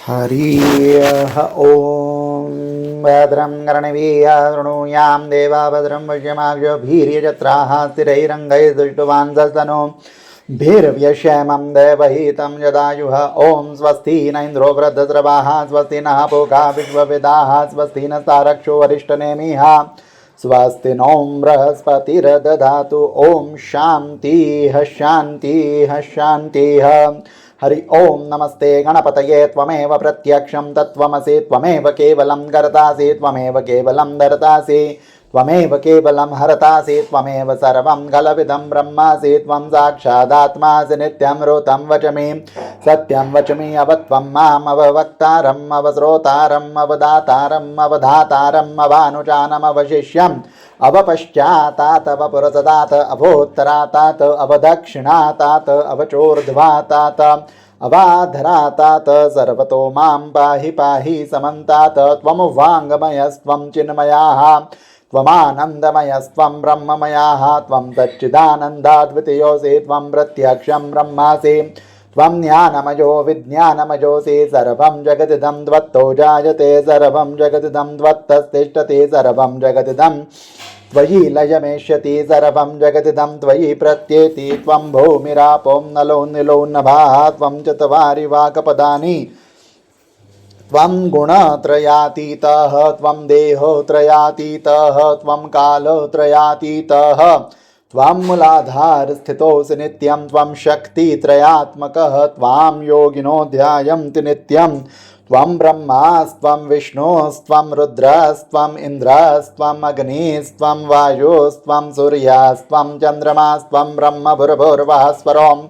हरि ओम भद्रं कर्णवीर्याणुयां देवा भद्रं वश्यमाभ्यभीर्यजत्राः स्थिरैरङ्गैर्दुष्टवान् दस्तनो भीर्व्यक्षेमं देवहितं यदायुः ॐ स्वस्ति न इन्द्रो वृद्धस्रवाः स्वस्ति नः पूषा विश्ववेदाः स्वस्ति नस्तारक्षो वरिष्ठनेमिः स्वस्ति नो बृहस्पतिर्दधातु ॐ शान्तिः शान्तिः शान्तिः। हरि ओम नमस्ते गणपतये त्वमेव प्रत्यक्षं तत्त्वमसि त्वमेव केवलं कर्तासि त्वमेव केवलं धर्तासि त्वमेव केवलं हरतासि त्वमेव सर्वं खलविदं ब्रह्मासि त्वं साक्षादात्मासि नित्यं ऋतं वचमि सत्यं वचमि अवत्वं माम् अववक्तारम् अवश्रोतारम् अवदातारम् अवधातारम् अवानुजानम् अवशिष्यम् अवपश्चातात अवपुरसदात अवोत्तरातात अवदक्षिणातात अवचोर्ध्वातात अवाधरातात सर्वतो मां पाहि पाहि समन्तात त्वं वाङ्मयस्त्वं चिन्मयाः त्वमानन्दमयस्त्वं ब्रह्ममयाः त्वं सच्चिदानन्दाद्वितीयोऽसि त्वं प्रत्यक्षं ब्रह्मासि त्वं ज्ञानमयो विज्ञानमयोऽसि सर्वं जगदिदं त्वत्तो जायते सर्वं जगदिदं त्वत्तस्तिष्ठति सर्वं जगदिदं त्वयि लयमेष्यति सर्वं जगदिदं त्वयि प्रत्येति त्वं भूमिरापो नलो निलो नभाः त्वं चत्वारि वाक्पदानि त्वं गुणत्रयातीतः त्वं देहोत्रयातीतः त्वं कालत्रयातीतः त्वं मूलाधारस्थितोऽसि नित्यं त्वं शक्तित्रयात्मकः त्वां योगिनो ध्यायन्ति नित्यं त्वं ब्रह्मास्त्वं विष्णुस्त्वं रुद्रस्त्वम् इन्द्रस्त्वम् अग्निस्त्वं वायुस्त्वं सूर्यस्त्वं चन्द्रमास्त्वं ब्रह्म भूर्भुवः स्वरम्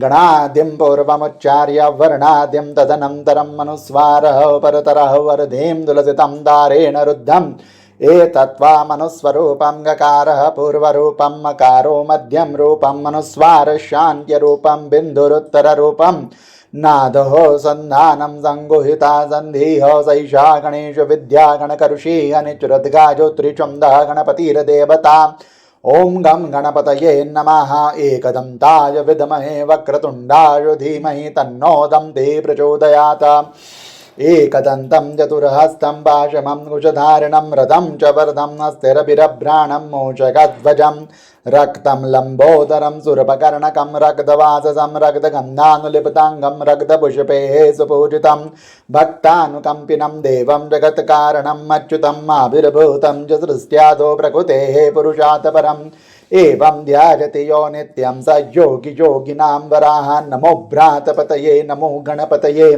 गणादिं पूर्वमुच्चार्य वर्णादिं तदनन्तरं मनुस्वारः परतरः वरधिं दुलसितं दारेण रुद्धम् एतत्त्वामनुस्वरूपं गकारः पूर्वरूपं मकारो मध्यं रूपं मनुस्वारः शान्त्यरूपं बिन्दुरुत्तररूपं नादः सन्धानं संगुहिता सन्धिः सैषा गणेश विद्या गणकरुषी अनिचुरद्गा ज्योतिषन्दः गणपतिर्देवता ओं गं गणपतये नमः एकदन्ताय विद्महे वक्रतुण्डाय धीमहि तन्नो दन्ति प्रचोदयात् एकदन्तं चतुर्हस्तं पाशमं कुशधारिणं रथं च वरदं हस्तिरभिरभ्राणं मूषकध्वजं रक्तं लम्बोदरं सुरपकर्णकं रक्तवाससं रक्तगन्धानुलिपिताङ्गं रक्तपुष्पैः सुपूजितं भक्तानुकम्पिनं देवं जगत्कारणम् अच्युतम् आविर्भूतं च सृष्ट्यादो प्रकृतेः पुरुषात् परम् एवं ध्यायति यो नित्यं स योगी योगिनां वराः नमो भ्रातपतये नमो गणपतये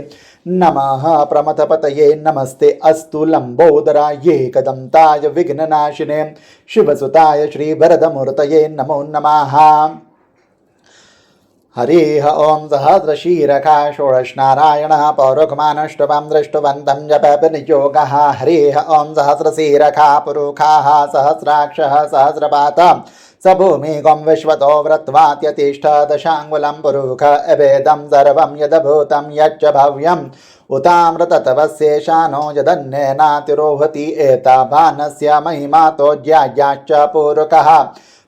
नमः प्रमथपतये नमस्ते अस्तु लंबोदराय एकदन्ताय विघ्ननाशिने शिवसुताय श्रीवरदमूर्तये नमो नमः। हरिः ओं सहस्रशीरखा षोडशनारायणः पौरुखमानष्टवं दृष्टवन्तं जपनियोगः हरिः ओं सहस्रशीरखा पुरुखाः सहस्राक्षः सहस्रपातं स भूमिगं विश्वतो व्रत्वात्यतिष्ठ दशाङ्गुलं पुरुख अभेदं सर्वं यदभूतं यच्च भव्यम् उतामृततवस्येषानो यदन्येनातिरोहति एताभानस्य महिमातो ज्यायाश्च पूरुकः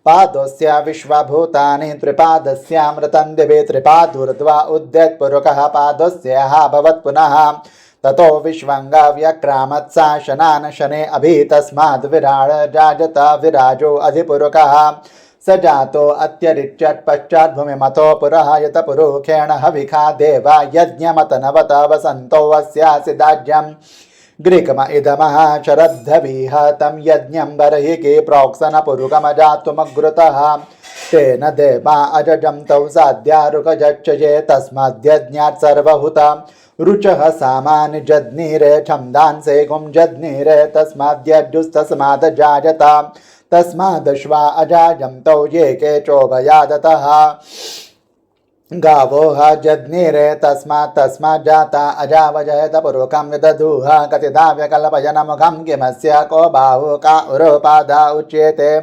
पादोस्य विश्वभूतानि त्रिपादस्यामृतं दिवे त्रिपादूर्ध्वा उद्यत्पुरुकः पादोस्यः भवत् पुनः ततो विश्वङ्गव्यक्रामत्सा शनान् शने अभि तस्माद् विराड जाजत विराजो अधिपुरुकः स जातो अत्यरिच्यत् पश्चात् भूमिमतो पुरः यत पुरुखेण हविखा देवा यज्ञमतनवत वसन्तो अस्यासि दाज्यम् ग्रीकम इदमः शरद्धविह तं यज्ञं बर्हिके प्रोक्सन पुरुकमजातुमग्रुतः तेन देवा अजजं तौ साध्यारुकजच्चये तस्माद्यज्ञात् सर्वहुत रुचः सामान्य जज्ञिरे छन्दांसे गुं जज्ञिरे तस्माद्यजुस्तस्माद् जायत तस्मादश्वा अजायं तौ ये के चोभयादतः गावो जज्ञिरे तस्मात् जाता अजावजयत पुरुकं विदधुः कथिता व्यकल्पयनमुखं किमस्य को बाहु का उरोपादा उच्येते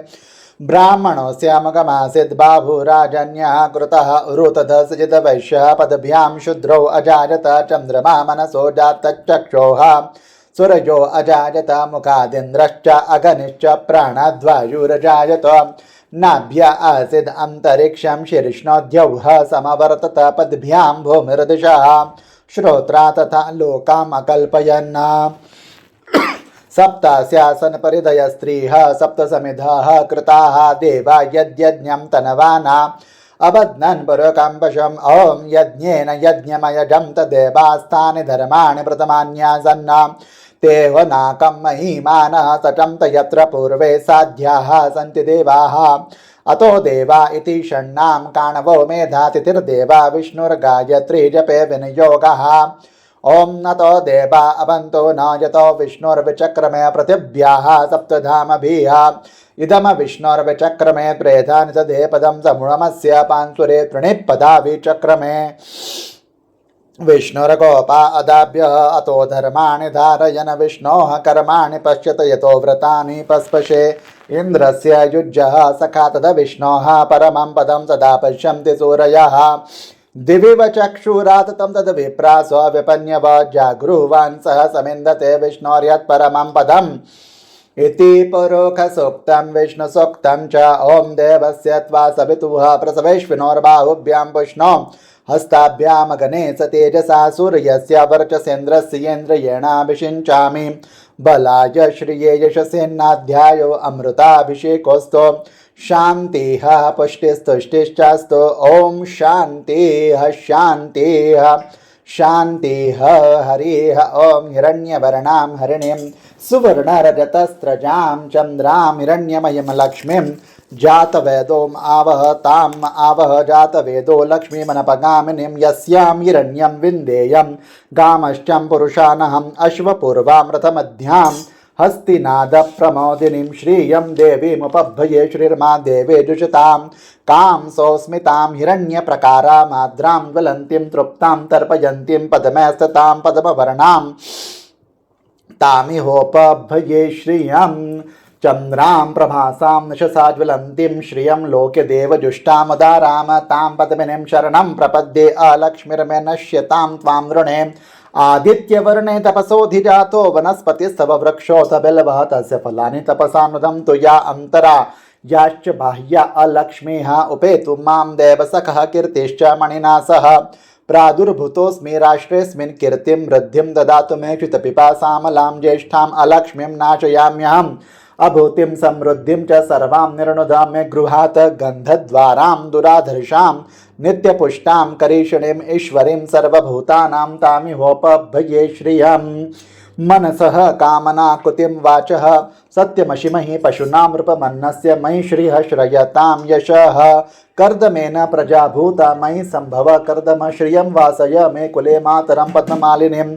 ब्राह्मणोऽस्य मुखमासीद् बाहुराजन्यः कृतः उरुतधसजित वैश्यः पदभ्यां शूद्रौ अजायत चन्द्रमा मनसो जातचक्षोः सूरजो अजायत मुखादिन्द्रश्च अगनिश्च प्राणाद्वायुरजायत नाभ्य आसीद् अन्तरिक्षं शीर्ष्णोद्यौः समवर्तत पद्भ्यां भूमिर्दिशः श्रोत्रा तथा लोकाम् अकल्पयन्। सप्तास्यासन परिधय स्त्रीः सप्तसमिधाः कृताः देवा यद्यज्ञं तनवाना अबध्नन् पुरुकम्पशम् ॐ यज्ञेन यज्ञमयजं तदेवास्तानि धर्माणि प्रथमान्यासन् तेवनाकं महीमानः सटं यत्र पूर्वे साध्याः सन्ति देवाः अतो देवा इति षण्णां काणवो मेधातिथिर्देवा विष्णुर्गायत्री जपे विनियोगः ओम नतो देवा अवंतो न यतो विष्णुर्विचक्रमे पृथिव्याः सप्तधामभिः इदम विष्णुर्विचक्रमे प्रेधानि तदे पदं समूढमस्य पांसुरे तृणिपदा विचक्रमे विष्णुर्गोपा अदाभ्यः अतो धर्माणि धारयन् विष्णोः कर्माणि पश्यत यतो व्रतानि पस्पशे इन्द्रस्य युज्यः सखा तद विष्णोः परमं पदं सदा पश्यन्ति सूरयः दिविव चक्षुरात तम तद विप्रा स्वविपन्यव जागृह्वान् सह समिन्दते विष्णोर्यत्परमं पदम् इति परोख सूक्तं विष्णु सूक्तं च ओम देवस्य त्वा सवितुः प्रसवेश्विनोर्बाहुभ्यां पुष्णो हस्ताभ्याम गणे स तेजसा सूर्यस्य वर्चसेन्द्रस्येन्द्रियेणाभिषिञ्चामि बलाय श्रिये यशसेन्नाध्यायो अमृताभिषेकोऽस्तु शान्तिः पुष्टिस्तुष्टिश्चास्तु ओम शान्तिः शान्तिः शान्तिः हरिः ओम हिरण्यवर्णां हरिणीं सुवर्णरजतस्रजां चन्द्रां हिरण्यमयीं लक्ष्मीं जातवेदोम आवह ताम आवह जातवेदो लक्ष्मीमनपगामिनीं यस्यां हिरण्यं विन्देयं गामश्चं पुरुषानहम् अश्वपूर्वां रथमध्यां हस्तिनाद प्रमोदिनीं श्रियं देवीमुपभये श्रीर्मा देवे जुषतां कां सौस्मितां हिरण्यप्रकारामाद्रां ज्वलन्तीं तृप्तां तर्पयन्तीं पद्मस्ततां पद्मवर्णां तामिहोपभये श्रियं चन्द्रां प्रभासां निशसा ज्वलन्तीं श्रियं लोके देवजुष्टामुदारां तां पद्मिनीं शरणं प्रपद्ये अलक्ष्मीर्मे नश्यतां त्वां वृणे आदित्यवर्णे तपसोऽधिजातो वनस्पतिस्तव वृक्षोऽथ बिल्वः तस्य फलानि तपसा नुदन्तु या अन्तरा याश्च बाह्या अलक्ष्मीः उपेतु मां देवसखः कीर्तिश्च मणिना सह प्रादुर्भूतोऽस्मि राष्ट्रेऽस्मिन् कीर्तिं वृद्धिं ददातु मे क्षितपिपासामलां ज्येष्ठाम् अलक्ष्मीं नाशयाम्यहम् अभूतिं समृद्धिं च सर्वां निर्णुदां मे गृहात् गन्धद्वारां दुराधर्षां नित्यपुष्टां करीषणीं ईश्वरीं सर्वभूतानां तामिहोपभये श्रियं मनसः कामनाकुतिं वाचः सत्यमशिमहि पशूनां नृपमन्नस्य मयि श्रियः श्रयतां यशः कर्दमेन प्रजाभूता मयि सम्भव कर्दम श्रियं वासय मे कुले मातरं पद्ममालिनीम्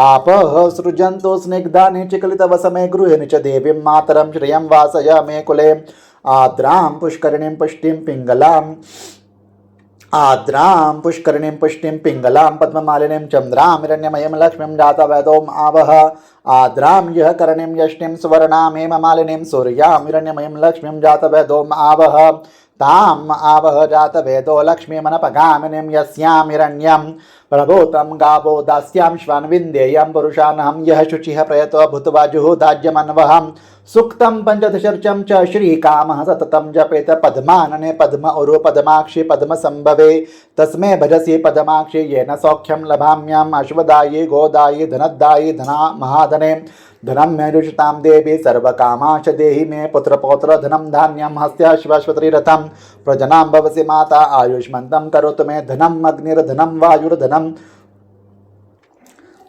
आपः सृजन्तु स्निग्धानि चिकलितवसमे गृहिणि च देवीं मातरं श्रियं वासय मे कुले आद्रां पुष्करिणीं पुष्टिं पिङ्गलाम् आद्रां पुष्करिणीं पुष्टिं पिङ्गलां पद्ममालिनीं चन्द्रां हिरण्यमयीं लक्ष्मीं जातवेदोम आवह आद्रां यः करणीं यष्टिं सुवर्णां हेममालिनीं सूर्यां हिरण्यमयीं लक्ष्मीं जातवेदोम आवह ताम आवह जातवेदो लक्ष्मीमनपगामिनीं यस्यां हिरण्यं प्रभूतं गावो दास्यां श्वान्विन्देयं पुरुषानहं यः शुचिः प्रयतो भूत्वा जुहुदाज्यमन्वहं सुक्तं पञ्चदशर्चं च श्रीकामः सततं जपेत पद्मानने पद्म उरु पद्माक्षि पद्मसम्भवे तस्मै भजसि पद्माक्षि येन सौख्यं लभाम्यहम् अश्वदायी गोदायी धनदायी धना महाधने धनं मे रुचितां देवी सर्वकामाश देहि मे पुत्रपौत्र धनं धान्यं हस्त्याश्वश्वत्रिरथं प्रजनां भवसि माता आयुष्मन्तं करोतु मे धनम् अग्निर्धनं वायुर्धनं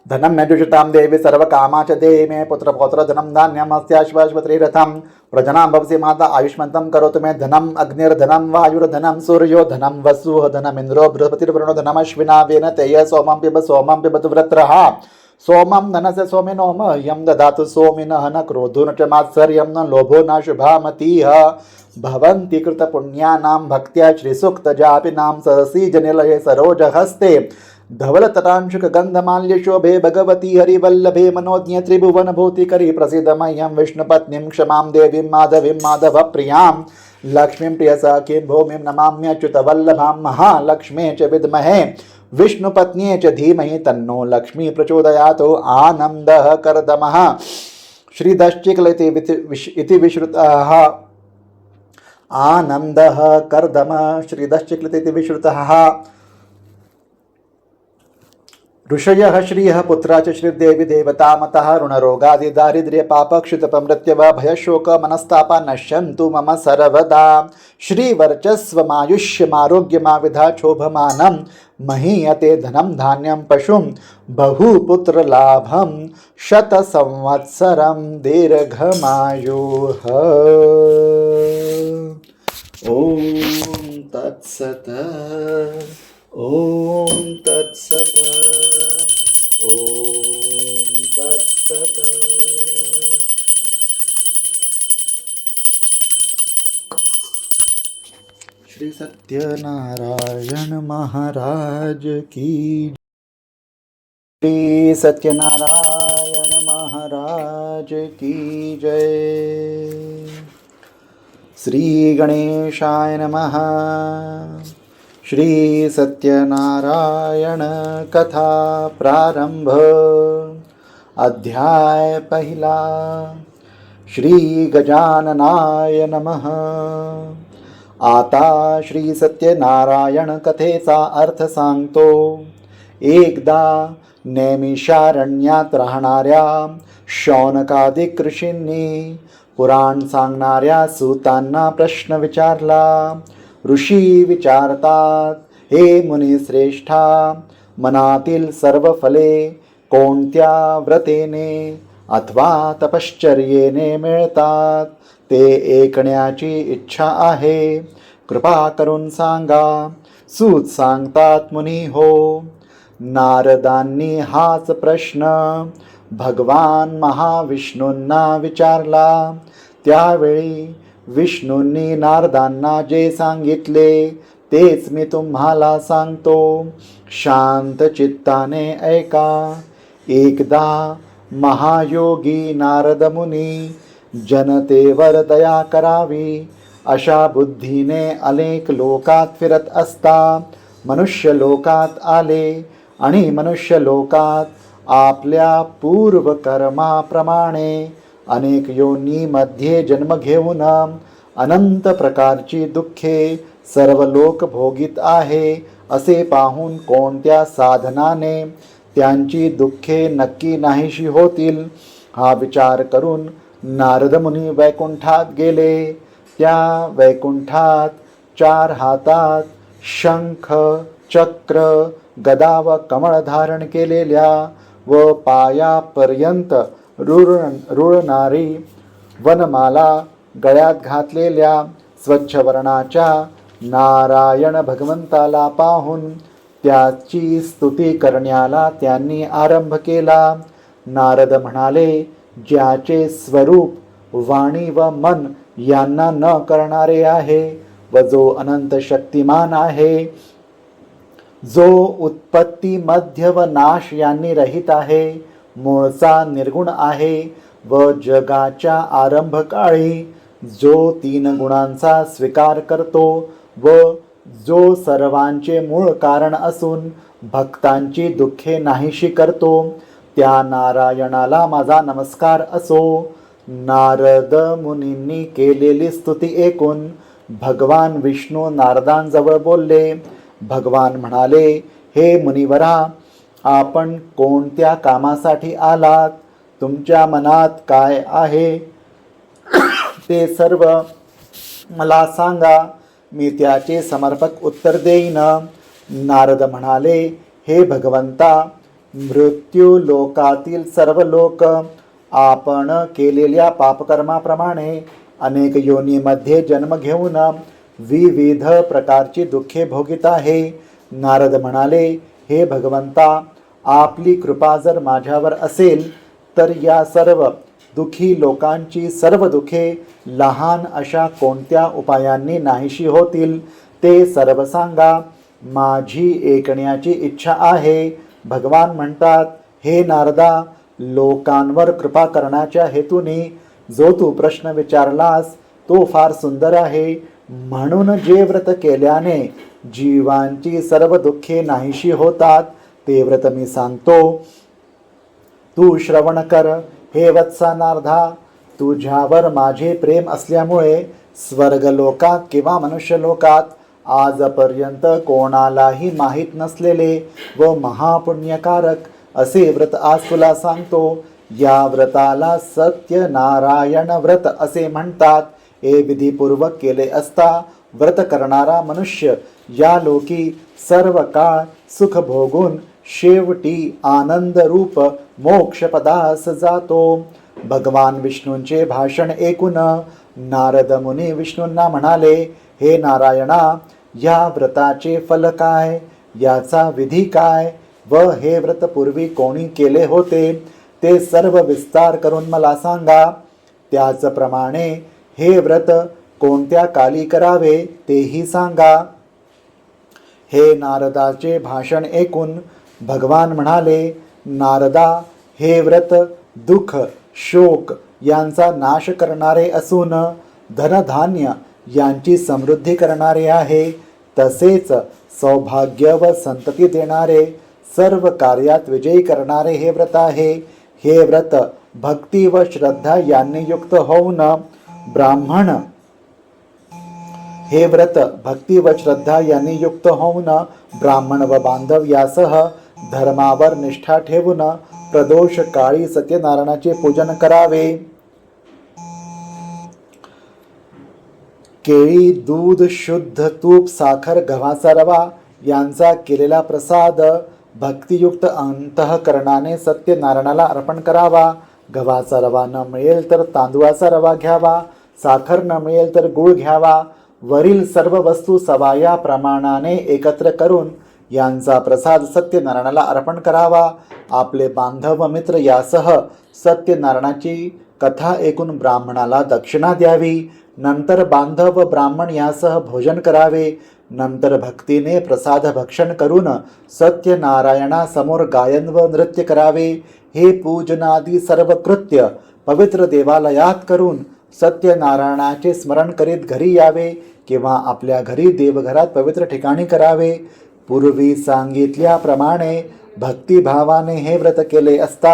धनं मे जुषतां देवी सर्वकामाच देहि मे पुत्रपौत्र धनं धान्यं हस्त्याश्वश्वत्रिरथं प्रजनां भवसि माता आयुष्मन्तं करोतु मे धनम् अग्निर्धनं वायुर्धनं सूर्यो धनं वसुः धनमिन्द्रो बृहस्पतिर्वरुणो धनमश्विना वेन तेय सोमं पिबतु वृत्रः सोमं धनस्य सोमिनो मह्यं ददातु सोमिनः न क्रोधो न च मात्सर्यं न लोभो न शुभामतिः भवन्ति कृतपुण्यानां भक्त्या श्रीसूक्तजापिनां सरसी जनिलये सरोजहस्ते धवलतटांशुकगन्धमाल्यशोभे भगवती हरिवल्लभे मनोज्ञ त्रिभुवन भूतिकरी प्रसीद मह्यं विष्णुपत्नीं क्षमां देवीं माधवीं माधवप्रियां लक्ष्मीं प्रियसखीं भूमिं नमाम्यच्युतवल्लभां महालक्ष्मी च विद्महे विष्णुपत्न्ये च धीमहि तन्नो लक्ष्मी प्रचोदयात् आनन्दः कर्दमः श्रीदश्चिक्ल इति विश्रुतः आनन्दः कर्दमः श्रीदश्चिक्ल इति विश्रुतः ऋषयः श्रियः पुत्राच श्रीदेवी देवतामतः ऋणरोगादि दारिद्र्य पापक्षितपमृत्यव भयशोक मनस्तापा नश्यन्तु मम सर्वदा श्रीवर्चस्वमायुष्यमारोग्यमाविधा शोभमानं महीयते धनं धान्यं पशुं बहुपुत्रलाभं शतसंवत्सरं दीर्घमायुः। ॐ तत्सत्। ॐ तत्सत्। ॐ तत्सत्। श्री सत्यनारायण महाराज की। श्री सत्यनारायण महाराज की जय। श्री गणेशाय नमः। श्री सत्यनारायण कथा प्रारंभ। अध्याय पहिला। श्री गजाननाय नमः। आता श्री सत्यनारायण कथेचा अर्थ सांगतो। एकदा नैमिषारण्यात राहणाऱ्या शौनकादिक ऋषींनी पुराण सांगणाऱ्या सूतांना प्रश्न विचारला। ऋषी विचारतात, हे मुनिश्रेष्ठा, मनातील सर्व फले कोणत्या व्रतेने अथवा तपश्चर्येने मिळतात ते ऐकण्याची इच्छा आहे, कृपा करून सांगा। सूत सांगतात, मुनी हो, नारदांनी हाच प्रश्न भगवान महाविष्णूंना विचारला। त्यावेळी विष्णूंनी नारदांना जे सांगितले तेच मी तुम्हाला सांगतो, शांत चित्ताने ऐका। एकदा महायोगी नारद मुनी जनतेवर दया करावी अशा बुद्धीने अनेक लोकात फिरत असता मनुष्य लोकात आले आणि मनुष्य लोकात आपल्या पूर्व कर्माप्रमाणे अनेक योनीमध्ये जन्म घेऊन अनंत प्रकारची दुःखे सर्व लोक भोगीत आहे असे पाहून कोणत्या साधनाने त्यांची दुःखे नक्की नाहीशी होतील हा विचार करून नारद मुनी वैकुंठात गेले। त्या वैकुंठात 4 हातात शंख चक्र गदा व कमळ धारण केलेल्या व पायापर्यंत रुळणारी वनमाला गळ्यात घातलेल्या स्वच्छ वर्णाच्या नारायण भगवंताला पाहून त्याची स्तुती करण्याला त्यांनी आरंभ केला। नारद म्हणाले, ज्याचे स्वरूप वाणी व मन यांना न करणारे आहे व जो अनंत शक्तिमान आहे, जो उत्पत्ती मध्य व नाश यांनी रहित आहे, मूळचा निर्गुण आहे व जगाच्या आरंभकाळी जो 3 गुणांचा स्वीकार करतो व जो सर्वांचे मूळ कारण असून भक्तांची दुःखे नाहीशी करतो, त्या नारायणाला माझा नमस्कार असो। नारद मुनींनी केलेली स्तुती ऐकून भगवान विष्णू नारदांजवळ बोलले। भगवान म्हणाले, हे मुनिवरा, आपण कोणत्या कामासाठी आलात? तुमच्या मनात काय आहे ते सर्व मला सांगा, मी त्याचे समर्पक उत्तर देईन। नारद म्हणाले, हे भगवंता, मृत्यू लोकातील सर्व लोक आपण केलेल्या पापकर्माप्रमाणे अनेक योनीमध्ये जन्म घेऊन विविध प्रकारची दुःखे भोगीत आहे। नारद म्हणाले, हे भगवंता, आपली कृपा जर माझ्यावर असेल तर या सर्व दुःखी लोकांची सर्व दुःखे लहान अशा कोणत्या उपायांनी नाहीशी होतील ते सर्व सांगा, माझी ऐकण्याची इच्छा आहे। भगवान म्हणतात, हे नारदा, लोकांवर कृपा करण्याच्या हेतूने जो तू प्रश्न विचारलास तो फार सुंदर आहे। म्हणून जे व्रत केल्याने जीवांची सर्व दुःखे नाहीशी होतात ते व्रत मी सांगतो, तू श्रवण कर। हे वत्सा नारदा, तुझ्यावर माझे प्रेम असल्यामुळे स्वर्ग लोकात किंवा मनुष्य लोकात आजपर्यंत कोणालाही माहीत नसलेले व महापुण्यकारक असे व्रत आज तुला सांगतो. या व्रताला सत्यनारायण व्रत असे म्हणतात. हे विधीपूर्वक केले असता व्रत करणारा मनुष्य या लोकी सर्व काळ सुख भोगून शेवटी आनंद रूप मोक्षपदास जातो. भगवान विष्णूंचे भाषण ऐकून नारद मुनी विष्णूंना म्हणाले, हे नारायणा, या व्रताचे फल काय, याचा विधी काय व हे व्रत पूर्वी कोणी केले होते ते सर्व विस्तार करून मला सांगा. त्याचप्रमाणे हे व्रत कोणत्या काली करावे तेही सांगा. हे नारदाचे भाषण ऐकून भगवान म्हणाले, नारदा, हे व्रत दुःख शोक यांचा नाश करणारे असून धनधान्य यांची समृद्धी करणारे आहे. तसेच सौभाग्य व संतती देणारे, सर्व कार्यात विजयी करणारे हे व्रत आहे. हे व्रत भक्ती व श्रद्धा यांनी युक्त होऊन ब्राह्मण ब्राह्मण व बांधव यासह धर्मावर निष्ठा ठेवून प्रदोष काळी सत्यनारायणाचे पूजन करावे. केळी, दूध, शुद्ध तूप, साखर, गव्हाचा रवा यांचा केलेला प्रसाद भक्तियुक्त अंतःकरणाने सत्यनारायणाला अर्पण करावा. गव्हाचा रवा न मिळेल तर तांदूळाचा रवा घ्यावा. साखर न मिळेल तर गूळ घ्यावा. वरील सर्व वस्तू सवाया प्रमाणाने एकत्र करून यांचा प्रसाद सत्यनारायणाला अर्पण करावा. आपले बांधव व मित्र यासह सत्यनारायणाची कथा ऐकून ब्राह्मणाला दक्षिणा द्यावी. नंतर बांधव व ब्राह्मण यासह भोजन करावे. नंतर भक्तीने प्रसाद भक्षण करून सत्यनारायणासमोर गायन व नृत्य करावे. हे पूजनादी सर्व कृत्य पवित्र देवालयात करून सत्यनारायणाचे स्मरण करीत घरी यावे किंवा आपल्या घरी देवघरात पवित्र ठिकाणी करावे. पूर्वी सांगितल्याप्रमाणे भक्तिभावाने हे व्रत केले असता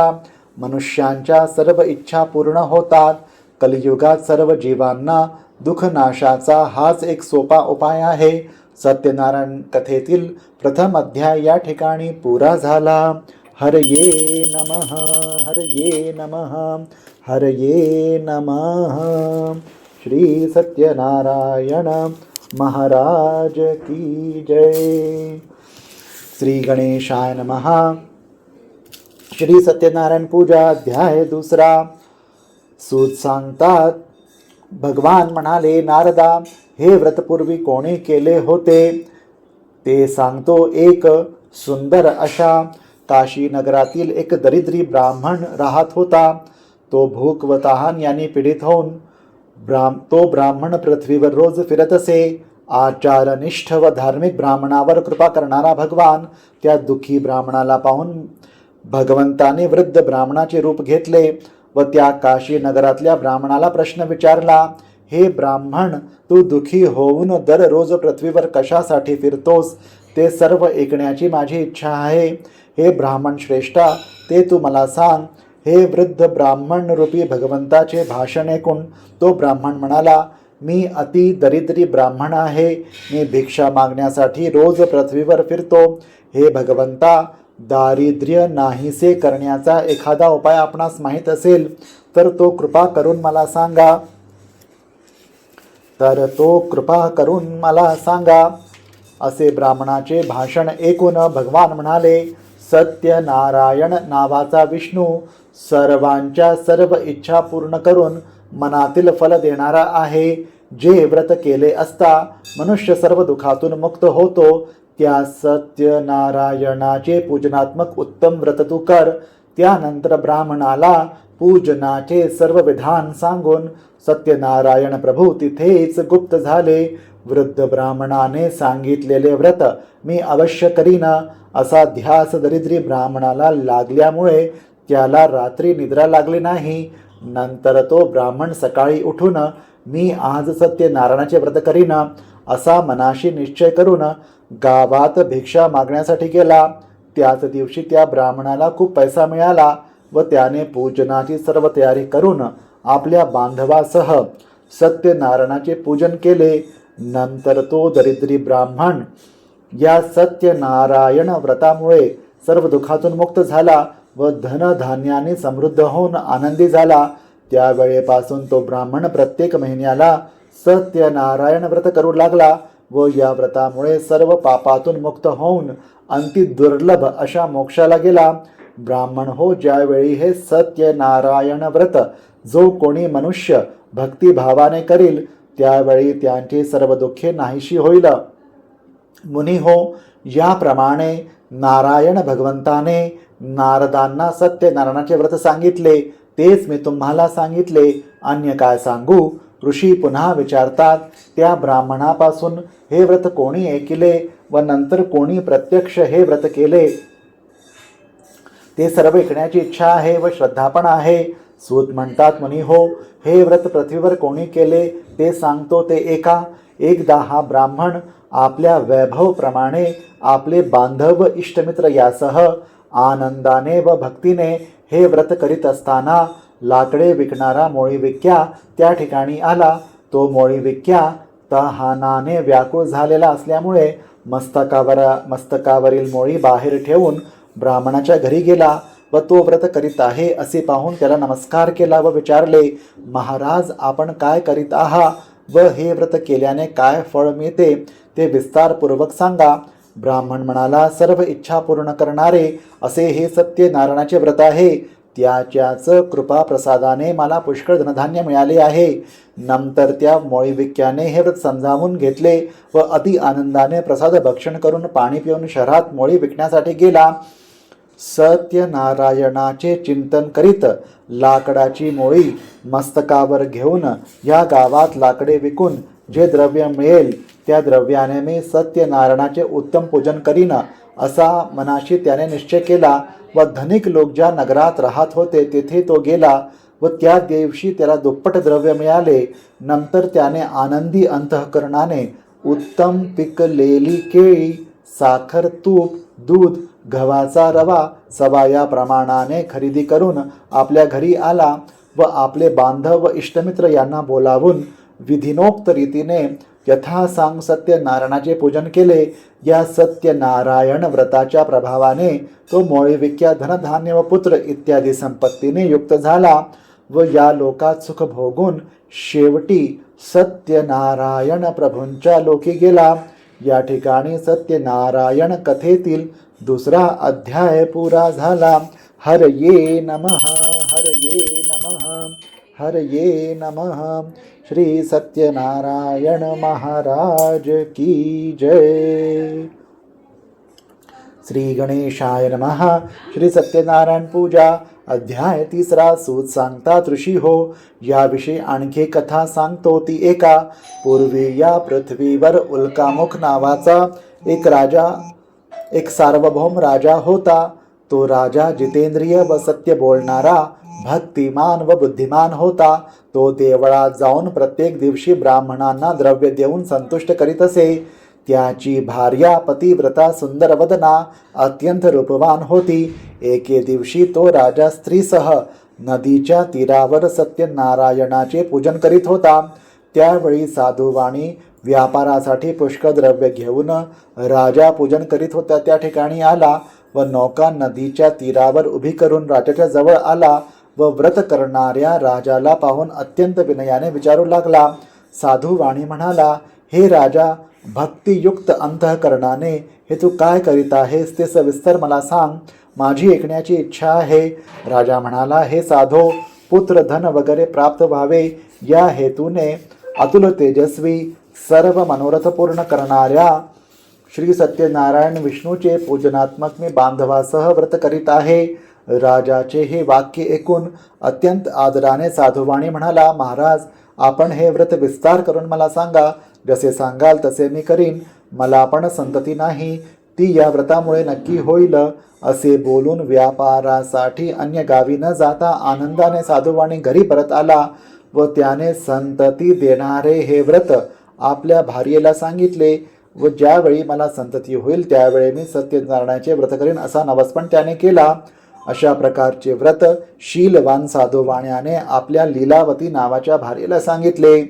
मनुष्यांच्या सर्व इच्छा पूर्ण होतात. कलियुगात सर्व जीवांना दुःखनाशाचा हाच एक सोपा उपाय आहे. सत्यनारायण कथेतील प्रथम अध्याय या ठिकाणी पुरा झाला. हरये नमः, हरये नमः, हरये नमः. श्री सत्यनारायण महाराज की जय. श्री गणेशाय नमः. श्री सत्यनारायण पूजा अध्याय दुसरा. सूत सांगतात, भगवान म्हणाले, नारदा, हे व्रतपूर्वी कोणी केले होते ते सांगतो. एक सुंदर अशा काशी नगरातील एक दरिद्री ब्राह्मण राहत होता. तो भूक व तहान यांनी पीडित होऊन तो ब्राह्मण पृथ्वीवर रोज फिरत असे. आचारनिष्ठ व धार्मिक ब्राह्मणावर कृपा करणारा भगवान त्या दुःखी ब्राह्मणाला पाहून भगवंताने वृद्ध ब्राह्मणाचे रूप घेतले व त्या काशी नगरातल्या ब्राह्मणाला प्रश्न विचारला, हे ब्राह्मण, तू दुःखी होऊन दररोज पृथ्वीवर कशासाठी फिरतोस ते सर्व ऐकण्याची माझी इच्छा आहे. हे ब्राह्मण श्रेष्ठा, ते तू मला सांग. हे वृद्ध ब्राह्मण रूपी भगवंताचे भाषण ऐकून तो ब्राह्मण म्हणाला, मी अति दरिद्री ब्राह्मण आहे. मी भिक्षा मागण्यासाठी रोज पृथ्वीवर फिरतो. हे भगवंता, दारिद्र्य नाहीसे करण्याचा एखादा उपाय आपणास माहीत असेल तर तो कृपा करून मला सांगा. असे ब्राह्मणाचे भाषण ऐकून भगवान म्हणाले, सत्यनारायण नावाचा विष्णू सर्वांच्या सर्व इच्छा पूर्ण करून मनातील फल देणारा आहे. जे व्रत केले असता मनुष्य सर्व दुःखातून मुक्त होतो त्या सत्यनारायणाचे पूजनात्मक उत्तम व्रत तू कर. त्यानंतर ब्राह्मणाला पूजनाचे सर्व विधान सांगून सत्यनारायण प्रभू तिथेच गुप्त झाले. वृद्ध ब्राह्मणाने सांगितलेले व्रत मी अवश्य करीन असा ध्यास दरिद्री ब्राह्मणाला लागल्यामुळे त्याला रात्री निद्रा लागली नाही. नंतर तो ब्राह्मण सकाळी उठून मी आज सत्यनारायणाचे व्रत करीन असा मनाशी निश्चय करून गावात भिक्षा मागण्यासाठी गेला. त्याच दिवशी त्या ब्राह्मणाला खूप पैसा मिळाला व त्याने पूजनाची सर्व तयारी करून आपल्या बांधवासह सत्यनारायणाचे पूजन केले. नंतर तो दरिद्री ब्राह्मण या सत्यनारायण व्रतामुळे सर्व दुःखातून मुक्त झाला व धनधान्याने समृद्ध होऊन आनंदी झाला. त्यावेळेपासून तो ब्राह्मण प्रत्येक महिन्याला सत्यनारायण व्रत करू लागला व या व्रतामुळे सर्व पापातून मुक्त होऊन अंति दुर्लभ अशा मोक्षाला गेला. ब्राह्मण हो, ज्यावेळी हे सत्यनारायण व्रत जो कोणी मनुष्य भक्तिभावाने करील त्यावेळी त्यांची सर्व दुःखे नाहीशी होईल. मुनी हो, याप्रमाणे नारायण भगवंताने नारदांना सत्यनारायणाचे व्रत सांगितले तेच मी तुम्हाला सांगितले. अन्य काय सांगू? ऋषी पुन्हा विचारतात, त्या ब्राह्मणापासून हे व्रत कोणी ऐकिले व नंतर कोणी प्रत्यक्ष हे व्रत केले ते सर्व ऐकण्याची इच्छा आहे व श्रद्धा पण आहे. सूत म्हणतात, मुनी हो, हे व्रत पृथ्वीवर कोणी केले ते सांगतो ते ऐका. एकदा हा ब्राह्मण आपल्या वैभवप्रमाणे आपले बांधव व इष्टमित्र यासह आनंदाने व भक्तीने हे व्रत करीत असताना लाकडे विकणारा मोळी विक्या त्या ठिकाणी आला. तो मोळी विक्या तहानाने व्याकुळ झालेला असल्यामुळे मस्तकावरील मोळी बाहेर ठेवून ब्राह्मणाच्या घरी गेला व तो व्रत करीत आहे असे पाहून त्याला नमस्कार केला व विचारले, महाराज, आपण काय करीत आहात व हे व्रत केल्याने काय फळ मिळते ते विस्तारपूर्वक सांगा. ब्राह्मण म्हणाला, सर्व इच्छा पूर्ण करणारे असे हे सत्यनारायणाचे व्रत आहे. त्याच्याच कृपा प्रसादाने मला पुष्कळ धनधान्य मिळाले आहे. नंतर त्या मोळीविक्याने हे व्रत समजावून घेतले व अति आनंदाने प्रसाद भक्षण करून पाणी पिऊन शहरात मोळी विकण्यासाठी गेला. सत्यनारायणाचे चिंतन करीत लाकडाची मोळी मस्तकावर घेऊन या गावात लाकडे विकून जे द्रव्य मिळेल त्या द्रव्याने मी सत्यनारायणाचे उत्तम पूजन करीन असा मनाशी त्याने निश्चय केला व धनिक लोक ज्या नगरात राहत होते तेथे तो गेला व त्या दिवशी त्याला दुप्पट द्रव्य मिळाले. नंतर त्याने आनंदी अंतःकरणाने उत्तम पिकलेली केळी, साखर, तूप, दूध, गव्हाचा रवा सवा या प्रमाणाने खरेदी करून आपल्या घरी आला व आपले बांधव व इष्टमित्र यांना बोलावून विधिनोक्त रीतीने यथासांग सत्यनारायणाचे पूजन केले. या सत्यनारायण व्रताच्या प्रभावाने तो मोळीविक्या धनधान्य व पुत्र इत्यादी संपत्तीने युक्त झाला व या लोकात सुख भोगून शेवटी सत्यनारायण प्रभूंच्या लोकी गेला. या ठिकाणी सत्यनारायण कथेतील दुसरा अध्याय पुरा झाला. हरये नमः, हरये नमः, हरये नमः. श्री सत्यनारायण महाराज की जय. श्री गणेशाय नमः. श्री सत्यनारायण पूजा अध्याय 3. सूत सांगतात, ऋषी हो, याविषयी आणखी कथा सांगतो ती ऐका. पूर्वी या पृथ्वीवर उल्कामुख नावाचा एक सार्वभौम राजा होता. तो राजा जितेंद्रिय व सत्य बोलणारा, भक्तिमान व बुद्धिमान होता. तो देवळात जाऊन प्रत्येक दिवशी ब्राह्मणांना द्रव्य देऊन संतुष्ट करीत असे. त्याची भार्या पतिव्रता सुंदरवदना अत्यंत रूपवान होती. एके दिवशी तो राजा स्त्रीसह नदीच्या तीरावर सत्यनारायणाचे पूजन करीत होता. त्यावेळी साधुवाणी व्यापारासाठी पुष्कळ द्रव्य घेऊन राजा पूजन करीत होता त्या ठिकाणी आला व नौका नदीच्या तीरावर उभी करून राजाच्या जवळ आला व व्रत करणाऱ्या राजाला पाहून अत्यंत विनयाने विचारू लागला. साधुवाणी म्हणाला, हे राजा, भक्तियुक्त अंतःकरणाने हे तू काय करीत आहेस ते सविस्तर मला सांग, माझी ऐकण्याची इच्छा आहे. राजा म्हणाला, हे साधो, पुत्र धन वगैरे प्राप्त व्हावे या हेतूने अतुल तेजस्वी सर्व मनोरथ पूर्ण करणाऱ्या श्री सत्यनारायण विष्णूचे पूजनात्मक मी बांधवासह व्रत करीत आहे. राजाचे हे वाक्य ऐकून अत्यंत आदराने साधुवाणी म्हणाला, महाराज, आपण हे व्रत विस्तार करून मला सांगा. जसे सांगाल तसे मी करीन. मला पण संतती नाही, ती या व्रतामुळे नक्की होईल. असे बोलून व्यापारासाठी अन्य गावी न जाता आनंदाने साधुवाणी घरी परत आला व त्याने संतती देणारे हे व्रत आपल्या भार्येला सांगितले व ज्यावेळी मला संतती होईल त्यावेळी मी सत्यनारायणाचे व्रत करीन असा नवसपण त्याने केला. अशा प्रकारचे व्रत शीलवान साधुवाण्याने आपल्या लीलावती नावाच्या भार्येला सांगितले.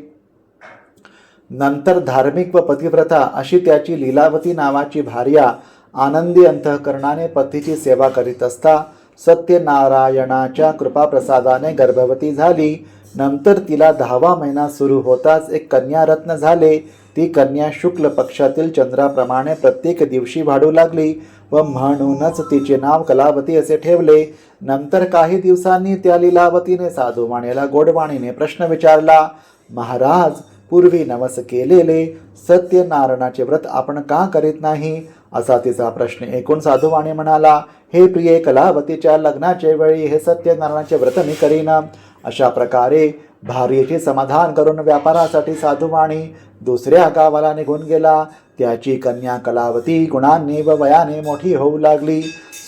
नंतर धार्मिक व पतिव्रता अशी त्याची लीलावती नावाची भार्या आनंदी अंतःकरणाने पतीची सेवा करीत असता सत्यनारायणाच्या कृपाप्रसादाने गर्भवती झाली. नंतर तिला 10वा महिना सुरू होताच एक कन्यारत्न झाले. ती कन्या शुक्ल पक्षातील चंद्राप्रमाणे प्रत्येक दिवशी वाढू लागली व म्हणूनच तिचे नाव कलावती असे ठेवले. नंतर काही दिवसांनी त्या लीलावतीने साधुवाणीला गोडवाणीने प्रश्न विचारला, महाराज, पूर्वी नवस केलेले सत्यनारायणाचे व्रत आपण का करीत नाही, असा तिचा प्रश्न ऐकून साधुवाणी म्हणाला, हे प्रिये कलावतीच्या लग्नाचे वेळी हे सत्यनारायणाचे व्रत मी करीन. अशा प्रकारे भार्येचे समाधान करून व्यापारासाठी साधुवाणी दुसऱ्या गावाला निघून गेला. त्याची कन्या कलावती गुणांनी व वयाने मोठी होऊ लागली.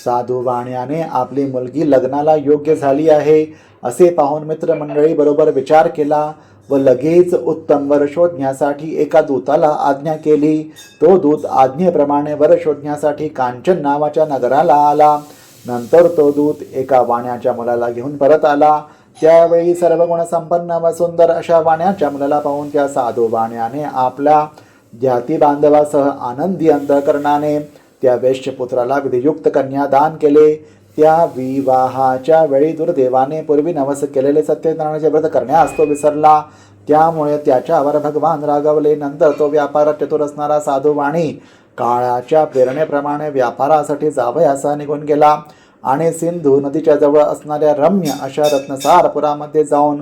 साधुवाण्याने आपली मुलगी लग्नाला योग्य झाली आहे असे पाहून मित्रमंडळी बरोबर विचार केला व लगेच उत्तम वर शोधण्यासाठी एका दूताला आज्ञा केली. तो दूत आज्ञेप्रमाणे वर शोधण्यासाठी कांचन नावाच्या नगराला आला. नंतर तो दूत एका वाण्याच्या मुलाला घेऊन परत आला. त्यावेळी सर्व गुणसंपन्न व सुंदर अशा वाण्याच्या मुलाला पाहून त्या साधू वाण्याने आपल्या जाती बांधवासह आनंदी अंतःकरणाने त्या वेश्यपुत्राला विधियुक्त कन्यादान केले. त्या विवाहाच्या वेळी दुर्दैवाने पूर्वी नवस केलेले सत्यनारायणाचे व्रत करण्यास तो विसरला. त्यामुळे त्याच्यावर भगवान रागवले. नंतर तो व्यापारात चतुर असणारा साधुवाणी काळाच्या प्रेरणेप्रमाणे व्यापारासाठी जावयासा निघून गेला आणि सिंधू नदीच्या जवळ असणाऱ्या रम्य अशा रत्नसारपुरामध्ये जाऊन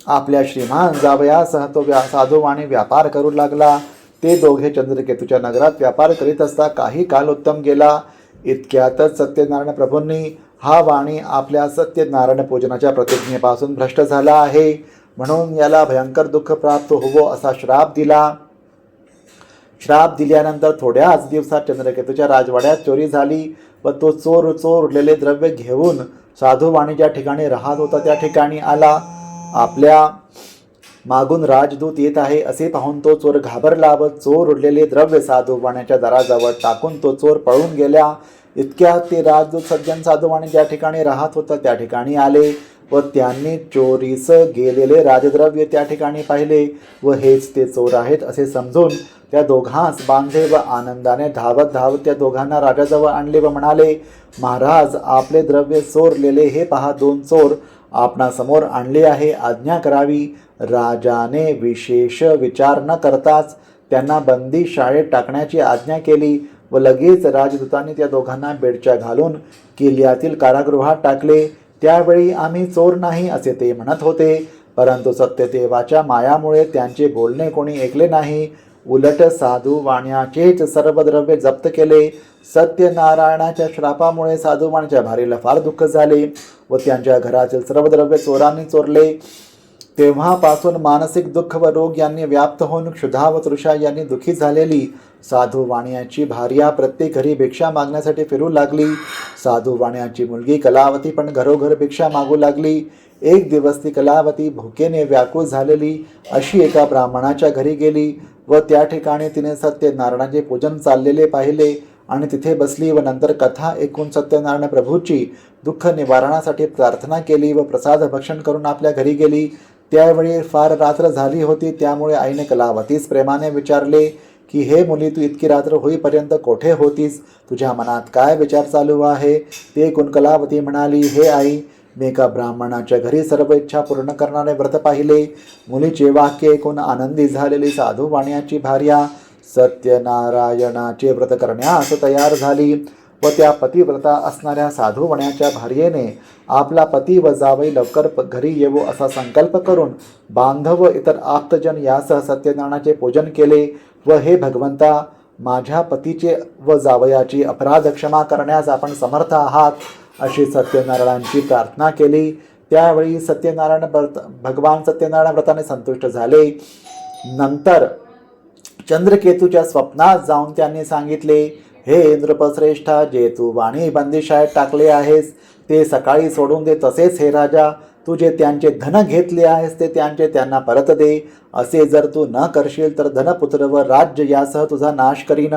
आपल्या श्रीमान जावयासह तो साधुवाणी व्यापार करू लागला. ते दोघे चंद्रकेतूच्या नगरात व्यापार करीत असता काही काल उत्तम गेला. इतक्यातच सत्यनारायण प्रभूंनी हा वाणी आपल्या सत्यनारायण पूजनाच्या प्रतिज्ञेपासून भ्रष्ट झाला आहे म्हणून याला भयंकर दुःख प्राप्त होवो असा श्राप दिला. श्राप दिल्यानंतर थोड्याच दिवसात चंद्रकेतूच्या राजवाड्यात चोरी झाली व तो चोर उरलेले द्रव्य घेऊन साधुवाणी ज्या ठिकाणी राहत होता त्या ठिकाणी आला. आपल्या मागून राजदूत येत आहे असे पाहून तो चोर घाबरला व चोर उरलेले द्रव्य साधुवाण्याच्या दाराजवळ टाकून तो चोर पळून गेला. इतक्यात ते राजदूत सज्जन साधुवाणी ज्या ठिकाणी राहत होता त्या ठिकाणी आले व त्यांनी चोरीस गेलेले राजद्रव्य त्या ठिकाणी पाहिले व हेच ते चोर आहेत असे समजून त्या दोघांस बांधले व आनंदाने धावत त्या दोघांना राजाजवळ आणले व म्हणाले, महाराज, आपले द्रव्य चोरलेले हे पहा 2 चोर आपणासमोर आणले आहे, आज्ञा करावी. राजाने विशेष विचार न करताच त्यांना बंदी शाळेत टाकण्याची आज्ञा केली व लगेच राजदूतांनी त्या दोघांना बेडच्या घालून किल्ल्यातील कारागृहात टाकले. त्यावेळी आम्ही चोर नाही असे ते म्हणत होते, परंतु सत्यदेवाच्या मायामुळे त्यांचे बोलणे कोणी ऐकले नाही. उलट साधुवाण्याचेच सर्व द्रव्य जप्त केले. सत्यनारायणाच्या श्रापामुळे साधुवाण्याच्या भारीला फार दुःख झाले व त्यांच्या घरातील सर्व द्रव्य चोरांनी चोरले. तेव्हापासून मानसिक दुःख व रोग यांनी व्याप्त होऊन क्षुधा व तृषा यांनी दुःखी झालेली साधुवाण्याची भार्या प्रत्येक घरी भिक्षा मागण्यासाठी फिरू लागली. साधुवाण्याची मुलगी कलावती पण घरोघर भिक्षा मागू लागली. एक दिवस ती कलावती भुकेने व्याकुळ झालेली अशी एका ब्राह्मणाच्या घरी गेली व त्या ठिकाणी तिने सत्यनारायणाचे पूजन चाललेले पाहिले आणि तिथे बसली व नंतर कथा ऐकून सत्यनारायण प्रभूची दुःख निवारणासाठी प्रार्थना केली व प्रसाद भक्षण करून आपल्या घरी गेली. त्यावेळी फार रात्र झाली होती. त्यामुळे आईने कलावतीस प्रेमाने विचारले की, हे मुली, तू इतकी रात्र होईपर्यंत कोठे होतीस? तुझ्या मनात काय विचार चालू आहे? ते ऐकून कलावती म्हणाली, हे आई, मी एका ब्राह्मणाच्या घरी सर्व इच्छा पूर्ण करणारे व्रत पाहिले. मुलीचे वाक्य ऐकून आनंदी झालेली साधुवाण्याची भार्या सत्यनारायणाचे व्रत करण्यास तयार झाली व त्या पतिव्रता असणाऱ्या साधुवाण्याच्या भार्येने आपला पती व जावई लवकर घरी येवो असा संकल्प करून बांधव व इतर आप्तजन यासह सत्यनारायणाचे पूजन केले व हे भगवंता, माझ्या पतीचे व जावयाची अपराध क्षमा करण्यास आपण समर्थ आहात अशी सत्यनारायणांची प्रार्थना केली. त्यावेळी भगवान सत्यनारायण व्रताने संतुष्ट झाले. नंतर चंद्रकेतूच्या स्वप्नात जाऊन त्यांनी सांगितले, हे नृपश्रेष्ठा, जे तू वाणी बंदिशाळेत टाकले आहेस ते सकाळी सोडून दे. तसेच हे राजा, तू जे त्यांचे धन घेतले आहेस ते त्यांना परत दे. असे जर तू न करशील तर धनपुत्र व राज्य यासह तुझा नाश करीन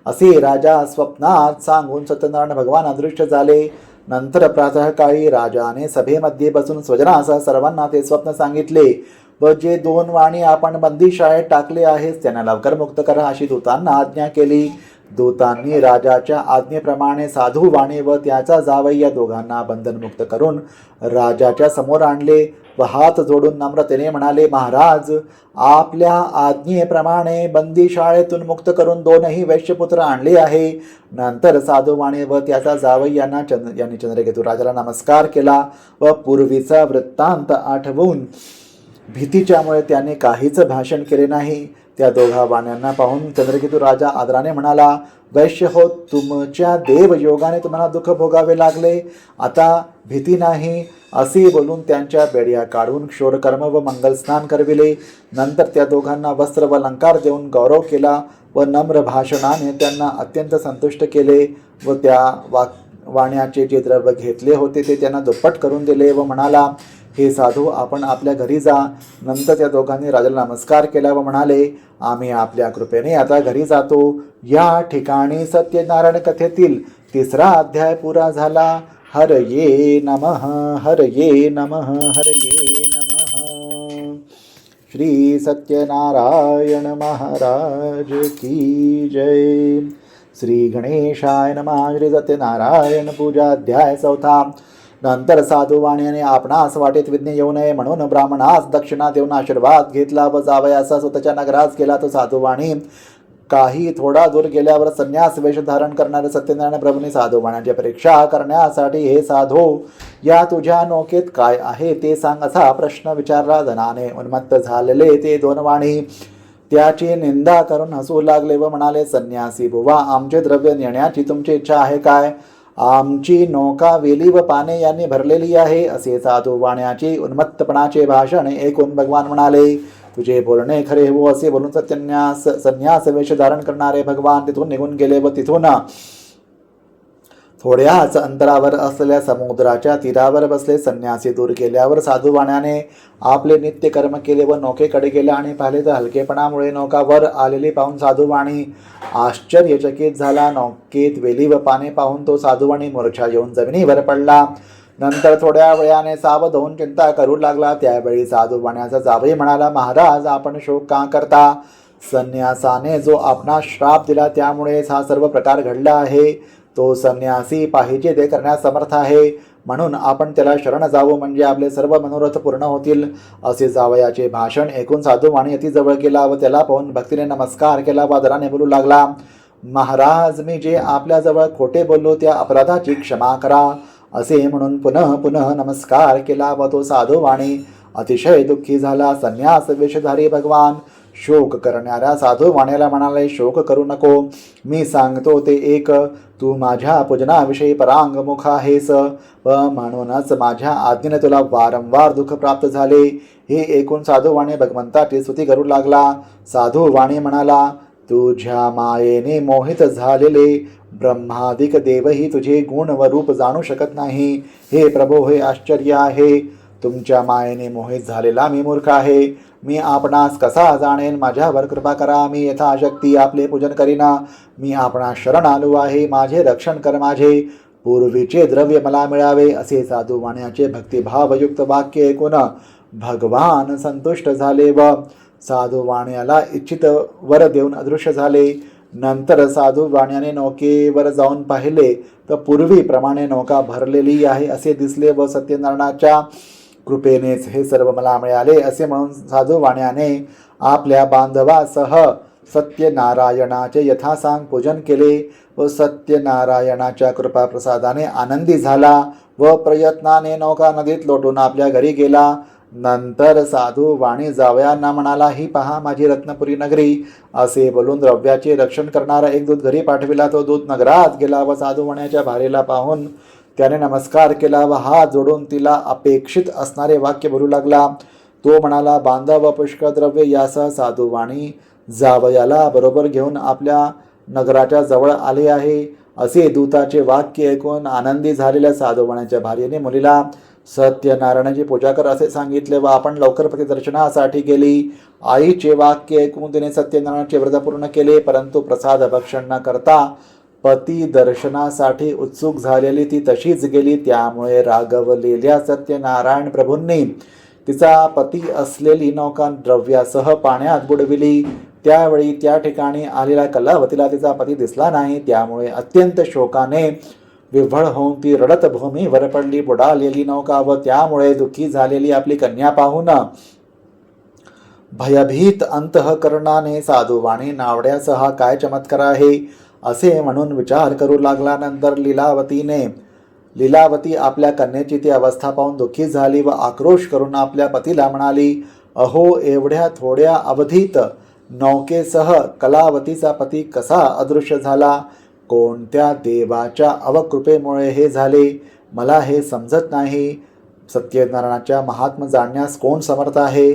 असे राजा स्वप्नात सांगून सत्यनारायण भगवान अदृश्य झाले. नंतर प्रातःकाळी राजाने सभेमध्ये बसून स्वजनासह सर्वांना ते स्वप्न सांगितले व जे 2 वाणी आपण बंदीशाळेत टाकले आहेत त्यांना लवकर मुक्त करा अशी दूतांना आज्ञा केली. दूतांनी राजाच्या आज्ञेप्रमाणे साधू वाणी व त्याचा जावई या दोघांना बंधनमुक्त करून राजाच्या समोर आणले व हात जोडून नम्रतेने म्हणाले, महाराज, आपल्या आज्ञेप्रमाणे बंदीशाळेतून मुक्त करून 2ही वैश्यपुत्र आणले आहे. नंतर साधू वाणी व त्याचा जावई यांनी चंद्रकेतू राजाला नमस्कार केला व पूर्वीचा वृत्तांत आठवून भीतीच्यामुळे त्याने काहीच भाषण केले नाही. त्या दोघा वाण्यांना पाहून चंद्रकेतू राजा आदराने म्हणाला, वैश्य हो, तुमच्या देवयोगाने तुम्हाला दुःख भोगावे लागले, आता भीती नाही असे बोलून त्यांच्या बेड्या काढून क्षोरकर्म व मंगलस्नान करविले. नंतर त्या दोघांना वस्त्र व अलंकार देऊन गौरव केला व नम्र भाषणाने त्यांना अत्यंत संतुष्ट केले व त्या वाण्याचे जे द्रव्य घेतले होते ते त्यांना दुप्पट करून दिले व म्हणाला, हे साधू, आपण आपल्या घरी जा. नंतर त्या दोघांनी राजाला नमस्कार केला व म्हणाले, आम्ही आपल्या कृपेने आता घरी जातो. या ठिकाणी सत्यनारायण कथेतील 3रा अध्याय पुरा झाला. हरये नमः, हरये नमः, हरये नमः. श्री सत्यनारायण महाराज की जय. श्री गणेशाय नमः. श्री सत्यनारायण पूजा अध्याय 4. नंतर साधू वाण्याने आपणास वाटेत विघ्न येऊ नये म्हणून ब्राह्मणास दक्षिणा देऊन आशीर्वाद घेतला व जावयाचा स्वतःच्या नगरात गेला. तो साधू वाणी काही थोडा दूर गेल्यावर संन्यास वेश धारण करणारे सत्यनारायण प्रभूंनी साधू वाण्याची परीक्षा करण्यासाठी, हे साधू, या तुझ्या नौकेत काय आहे ते सांग असा प्रश्न विचारला. धनाने उन्मत्त झालेले ते 2 वाणी त्याची निंदा करून हसू लागले व म्हणाले, संन्यासी बुवा, आमचे द्रव्य नेण्याची तुमची इच्छा आहे काय? आमची नौका वेली व पाने यांनी भरलेली आहे. असे साधू वाण्याची उन्मत्तपणाचे भाषण ऐकून भगवान म्हणाले, तुझे बोलणे खरे हो. असे बोलून संन्यास वेश धारण करणारे भगवान तिथून निघून गेले व तिथून थोड्याच अंतरावर असलेल्या समुद्राच्या तीरावर बसले. संन्यासी दूर गेल्यावर साधू वाण्याने आपले नित्य कर्म केले व नौकेकडे गेला आणि पाहिले तर हलकेपणामुळे नौका वर आलेली पाहून साधू वाणी आश्चर्यचकित झाला. नौकेत वेली व पाने पाहून तो साधू वाणी मूर्छा येऊन जमिनीवर पडला. नंतर थोड्या वेळाने सावध होऊन चिंता करू लागला. त्यावेळी साधू वाण्याचा जावई म्हणाला, महाराज, आपण शोक का करता? संन्यासाने जो आपणास श्राप दिला त्यामुळेच हा सर्व प्रकार घडला आहे. तो संन्यासी पाहिजे ते करण्यास समर्थ आहे, म्हणून आपण त्याला शरण जावं, म्हणजे आपले सर्व मनोरथ पूर्ण होतील. असे जावयाचे भाषण ऐकून साधू वाणी अति जवळ गेला व त्याला पाहून भक्तीने नमस्कार केला व आदराने बोलू लागला, महाराज, मी जे आपल्याजवळ खोटे बोललो त्या अपराधाची क्षमा करा. असे म्हणून पुनः पुनः नमस्कार केला व तो साधू वाणी अतिशय दुःखी झाला. संन्यास वेशधारी भगवान शोक करणाऱ्या साधू वाण्याला म्हणाले, शोक करू नको, मी सांगतो ते एक. तू माझ्या पूजनाविषयी परांगमुख आहेस व म्हणूनच माझ्या आज्ञेने तुला वारंवार दुःख प्राप्त झाले. हे ऐकून साधू वाणी भगवंताची स्तुती करू लागला. साधू वाणी म्हणाला, तुझ्या मायेने मोहित झालेले ब्रह्मादिक देवही तुझे गुण व रूप जाणू शकत नाही. हे प्रभो, हे आश्चर्य आहे. तुमच्या मायेने मोहित झालेला मी मूर्ख आहे. मी आपणास कसा जाणेन? माझ्यावर कृपा करा. मी यथाशक्ती आपले पूजन करीना. मी आपणास शरण आलो आहे. माझे रक्षण कर. माझे पूर्वीचे द्रव्य मला मिळावे. असे साधू वाण्याचे भक्तिभावयुक्त वाक्य ऐकून भगवान संतुष्ट झाले व साधू वाण्याला इच्छित वर देऊन अदृश्य झाले. नंतर साधू वाण्याने नौकेवर जाऊन पाहिले तर पूर्वीप्रमाणे नौका भरलेली आहे असे दिसले व सत्यनारायणाच्या कृपेनेच हे सर्व मला मिळाले असे म्हणून साधू वाण्याने आपल्या बांधवासह सत्यनारायणाचे यथासांग पूजन केले व सत्यनारायणाच्या कृपाप्रसादाने आनंदी झाला व प्रयत्नाने नौका नदीत लोटून आपल्या घरी गेला. नंतर साधू वाणी जावयांना म्हणाला, ही पहा माझी रत्नपुरी नगरी. असे बोलून द्रव्याचे रक्षण करणारा एक दूत घरी पाठविला. तो दूत नगरात गेला व साधू वाण्याच्या भारेला पाहून त्याने नमस्कार केला व हात जोडून तिला अपेक्षित असणारे वाक्य बोलू लागला. तो म्हणाला, बांधव व पुष्कळ द्रव्य यासह साधू वाणी जावयाला बरोबर घेऊन आपल्या नगराच्या जवळ आले आहे. असे दूताचे वाक्य ऐकून आनंदी झालेल्या साधू वाण्याच्या भार्येने मुलीला सत्यनारायणाची पूजा कर असे सांगितले व आपण लवकर प्रतिदर्शनासाठी गेली. आईचे वाक्य ऐकून तिने सत्यनारायणाचे व्रत पूर्ण केले, परंतु प्रसाद भक्षण न करता पती दर्शनासाठी उत्सुक झालेली ती तशीच गेली. त्यामुळे रागवलेल्या सत्यनारायण प्रभूंनी तिचा पती असलेली नौका द्रव्यासह पाण्यात बुडविली. त्यावेळी त्या ठिकाणी आलेल्या कलावतीला तिचा पती दिसला नाही. त्यामुळे अत्यंत शोकाने विव्हळ होऊन ती रडत भूमीवर पडली. बुडालेली नौका व त्यामुळे दुःखी झालेली आपली कन्या पाहून भयभीत अंतःकरणाने साधुवाणी नावड्याचा हा काय चमत्कार आहे असे म्हणून विचार करू लागला. नंतर लीलावती आपल्या कन्येची ती अवस्था पाहून दुःखी झाली व आक्रोश करून आपल्या पतीला म्हणाली, अहो, एवढ्या थोड्या अवधीत नौकेसह कलावतीचा पती कसा अदृश्य झाला? कोणत्या देवाच्या अवकृपेमुळे हे झाले? मला हे समजत नाही. सत्यनारायणाच्या महात्म्य जाणण्यास कोण समर्थ आहे?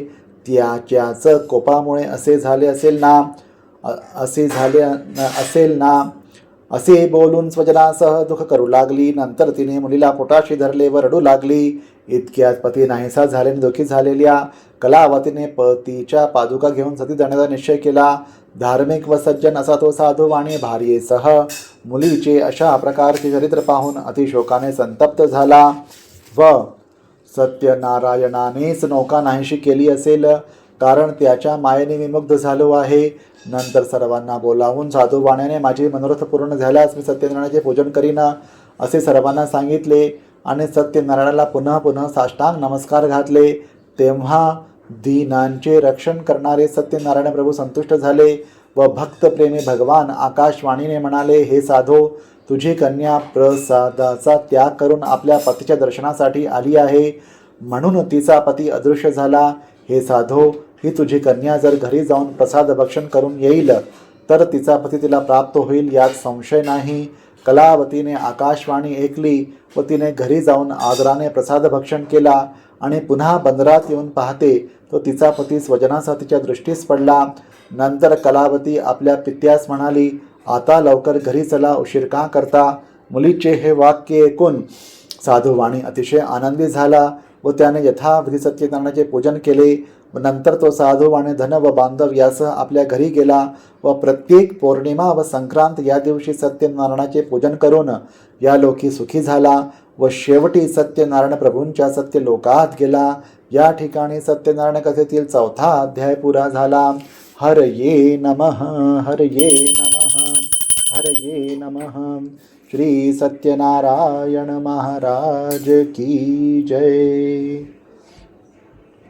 त्याच्याच कोपामुळे असे झाले असेल ना असे बोलून स्वजनासह दुःख करू लागली. नंतर तिने मुलीला पोटाशी धरले व रडू लागली. इतक्यात पती नाहीसा झाल्याने दुःखी झालेल्या कलावतीने पतीच्या पादुका घेऊन सती जाण्याचा निश्चय केला. धार्मिक व सज्जन असा तो साधू आणि भार्येसह मुलीचे अशा प्रकारचे चरित्र पाहून अतिशोकाने संतप्त झाला व सत्यनारायणानेच नौका नाहीशी केली असेल, कारण त्याच्या मायेने मी मुग्ध झालो आहे. नंतर सर्वांना बोलावून साधुवाण्याने माझे मनोरथ पूर्ण झाल्यास मी सत्यनारायणाचे पूजन करीन असे सर्वांना सांगितले आणि सत्यनारायणाला पुन्हा पुन्हा साष्टांग नमस्कार घातले. तेव्हा दीनांचे रक्षण करणारे सत्यनारायण प्रभू संतुष्ट झाले व भक्तप्रेमी भगवान आकाशवाणीने म्हणाले, हे साधो, तुझी कन्या प्रसादाचा त्याग करून आपल्या पतीच्या दर्शनासाठी आली आहे, म्हणून तिचा पती अदृश्य झाला. हे साधो, ही तुझी कन्या जर घरी जाऊन प्रसाद भक्षण करून येईल तर तिचा पती तिला प्राप्त होईल, यात संशय नाही. कलावतीने आकाशवाणी ऐकली व तिने घरी जाऊन आदराने प्रसाद भक्षण केला आणि पुन्हा बंदरात येऊन पाहते तो तिचा पती स्वजनाचा तिच्या दृष्टीस पडला. नंतर कलावती आपल्या पित्यास म्हणाली, आता लवकर घरी चला, उशीर का करता? मुलीचे हे वाक्य ऐकून साधुवाणी अतिशय आनंदी झाला व त्याने यथाविधी सत्यनारायणाचे पूजन केले. व नंतर तो साधुवाणी धन व बांधव यासह आपल्या घरी गेला व प्रत्येक पौर्णिमा व संक्रांत या दिवशी सत्यनारायणाचे पूजन करून या लोकी सुखी झाला व शेवटी सत्यनारायण प्रभूंच्या सत्यलोकात गेला. या ठिकाणी सत्यनारायण कथेतील 4था अध्याय पुरा झाला. हरये नमः, हरये नमः, हरये नमः. श्री सत्यनारायण महाराज की जय.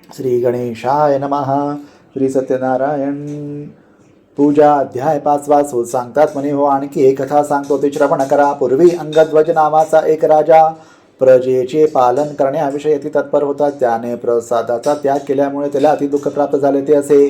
श्री गणेशाय नमः. श्री सत्यनारायण पूजा अध्याय 5वा सूत सांगतात म्हणे, हो आणखी एक कथा सांगतो, ती श्रवण करा. पूर्वी अंगध्वज नावाचा एक राजा प्रजेचे पालन करण्याविषयी अति तत्पर होता. त्याने प्रसादाचा त्याग केल्यामुळे त्याला अति दुःख प्राप्त झाले. ते असे,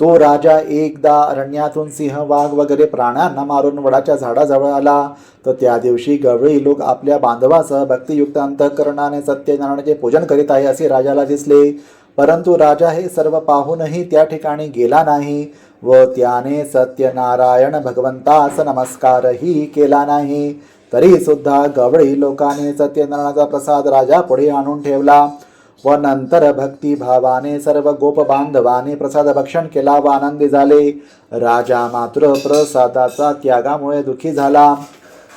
तो राजा एकदा अरण्यातून सिंह, वाघ वगैरे प्राण्यांना मारून वडाच्या झाडाजवळ आला. तर त्या दिवशी गवळी लोक आपल्या बांधवासह भक्तियुक्त अंतःकरणाने सत्यनारायणाचे पूजन करीत आहे असे राजाला दिसले. परंतु राजा हे सर्व पाहूनही त्या ठिकाणी गेला नाही व त्याने सत्यनारायण भगवंतास नमस्कारही केला नाही. तरी सुद्धा गवळी लोकांनी सत्यनारायणाचा प्रसाद राजा पुढे आणून ठेवला व नंतर भक्तिभावाने सर्व गोप बांधवाने प्रसाद भक्षण केला व आनंदी झाले. राजा मात्र प्रसादाचा त्यागामुळे दुःखी झाला.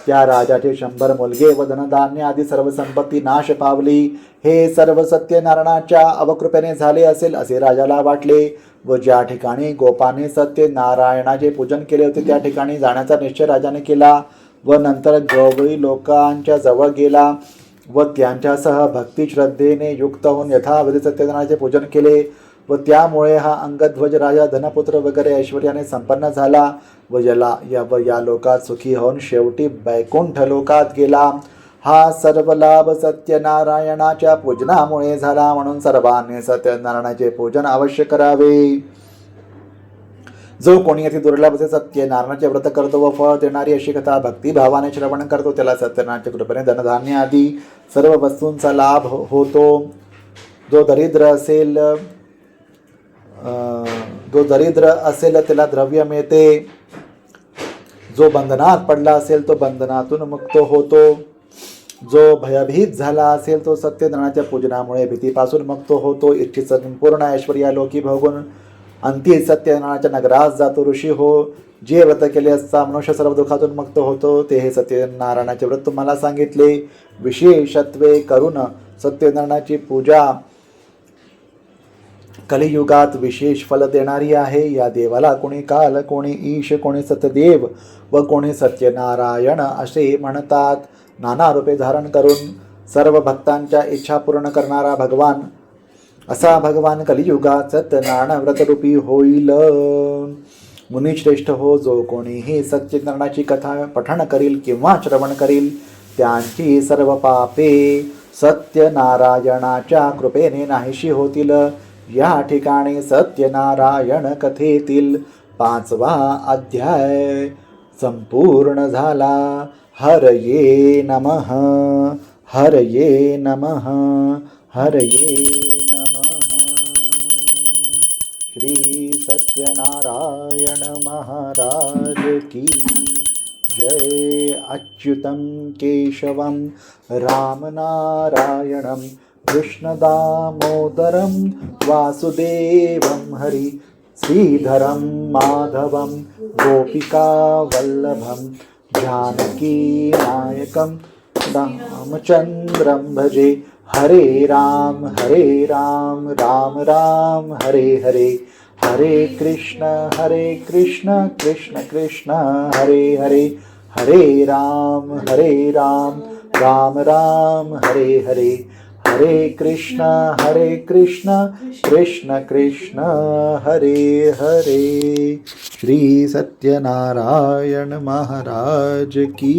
त्या राजाचे 100 मुलगे व धनधान्य आदी सर्व संपत्ती नाश पावली. हे सर्व सत्यनारायणाच्या अवकृपेने झाले असेल असे राजाला वाटले व ज्या ठिकाणी गोपाने सत्यनारायणाचे पूजन केले होते त्या ठिकाणी जाण्याचा निश्चय राजाने केला व नंतर गवळी लोकांच्या जवळ गेला व त्यांच्यासह भक्ती श्रद्धेने युक्त होऊन यथाविधी सत्यनारायणाचे पूजन केले व त्यामुळे हा अंगध्वज राजा धनपुत्र वगैरे ऐश्वर्याने संपन्न झाला व या लोकात सुखी होऊन शेवटी वैकुंठ लोकात गेला. हा सर्व लाभ सत्यनारायणाच्या पूजनामुळे झाला, म्हणून सर्वांनी सत्यनारायणाचे पूजन अवश्य करावे. जो कोणी अति दुर्लभ असे सत्यनारायणाचे व्रत करतो व फळ देणारी अशी कथा भक्तिभावाने श्रवण करतो त्याला सत्यनारायणाच्या कृपेने धनधान्य आदी सर्व वस्तूंचा लाभ होतो. जो दरिद्र असेल त्याला द्रव्य मिळते. जो बंधनात पडला असेल तो बंधनातून मुक्त होतो. जो भयभीत झाला असेल तो सत्यनारायणाच्या पूजनामुळे भीतीपासून मुक्त होतो. इच्छित संपूर्ण ऐश्वर्या लोकी भोगून अंती सत्यनारायणाच्या नगरास जातो. ऋषी हो, जे व्रत केले असता मनुष्य सर्व दुःखातून मुक्त होतो ते हे सत्यनारायणाचे व्रत तुम्हाला सांगितले. विशेषत्वे करून सत्यनारायणाची पूजा कलियुगात विशेष फल देणारी आहे. या देवाला कोणी काल, कोणी ईश, कोणी सतदेव व कोणी सत्यनारायण असे म्हणतात. नाना रूपे धारण करून सर्व भक्तांच्या इच्छा पूर्ण करणारा भगवान असा भगवान कलियुगात सत्यनारायण व्रतरूपी होईल. मुनिश्रेष्ठ हो, जो कोणीही सत्यनारायणाची कथा पठण करील किंवा श्रवण करील त्यांची सर्व पापे सत्यनारायणाच्या कृपेने नाहीशी होतील. या ठिकाणी सत्यनारायण कथेतील 5वा अध्याय संपूर्ण झाला. हरये नमः, हरये नमः, हरये नमः. श्री सत्यनारायण महाराज की जय. अच्युतं केशवं रामनारायणं कृष्णदामोदरं वासुदेवं हरि श्रीधरं माधवं गोपिकावल्लभं जानकीनायकं रामचन्द्रं भजे. हरे राम राम राम हरे हरे. हरे कृष्ण कृष्ण कृष्ण हरे हरे. हरे राम राम राम हरे हरे. हरे कृष्ण कृष्ण कृष्ण हरे हरे. श्री सत्यनारायण महाराज की